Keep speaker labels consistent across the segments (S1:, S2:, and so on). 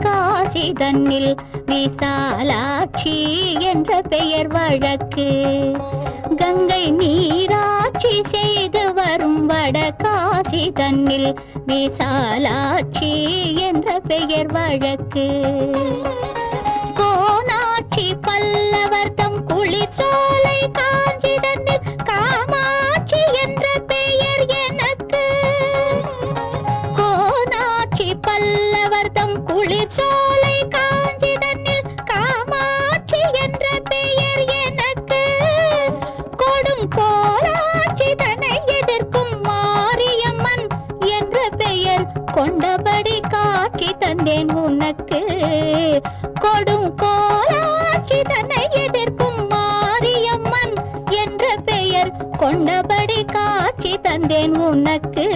S1: காசி தன்னில் விசாலாட்சி என்ற பெயர் வழக்கு. கங்கை நீராட்சி செய்து வரும் வடகாசி தன்னில் விசாலாட்சி என்ற பெயர் வழக்கு. கோனாட்சி பல்லவர் தம் குளிர்சோலை காஞ்சி தன்னில் காமாட்சி என்ற பெயர் எனக்கு. கோனாட்சி பல்லவர் தம் குளிர்சோலை காஞ்சி தன்னில் காமாட்சி என்ற பெயர் எனக்கு. கொடும் கோலாட்சி தன்னை எதிர்க்கும் மாரியம்மன் என்ற பெயர் கொண்டபடி காட்சி தந்தேன் உனக்கு. கொடும் கோலாட்சி தன்னை எதிர்க்கும் மாரியம்மன் என்ற பெயர் கொண்டபடி காட்சி தந்தேன் உனக்கு.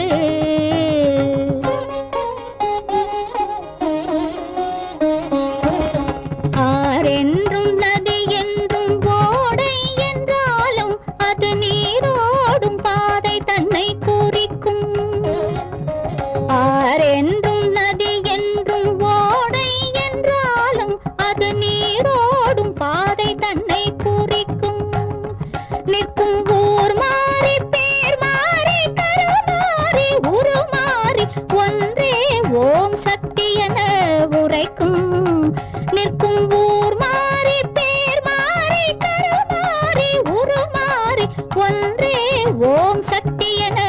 S1: ஆரென்றும் நதி என்றும் ஓடை என்றாலும் அது நீரோடும் பாதை தன்னை குறிக்கும். ஆரென்றும் நதி என்றும் ஓடை என்றாலும் அது நீரோடும் பாதை தன்னை குறிக்கும். நிற்கும் ஊர் மாறி பேர் மாறி கருமாறி உருமாறி ஒன்றே ஓம் சக்தி என உரைக்கும். நிற்கும் ஊர் மாறி பேர் மாறி கருமாறி உருமாறி ஒன்றே ஓம் சக்தி என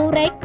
S1: உரைக்கும்.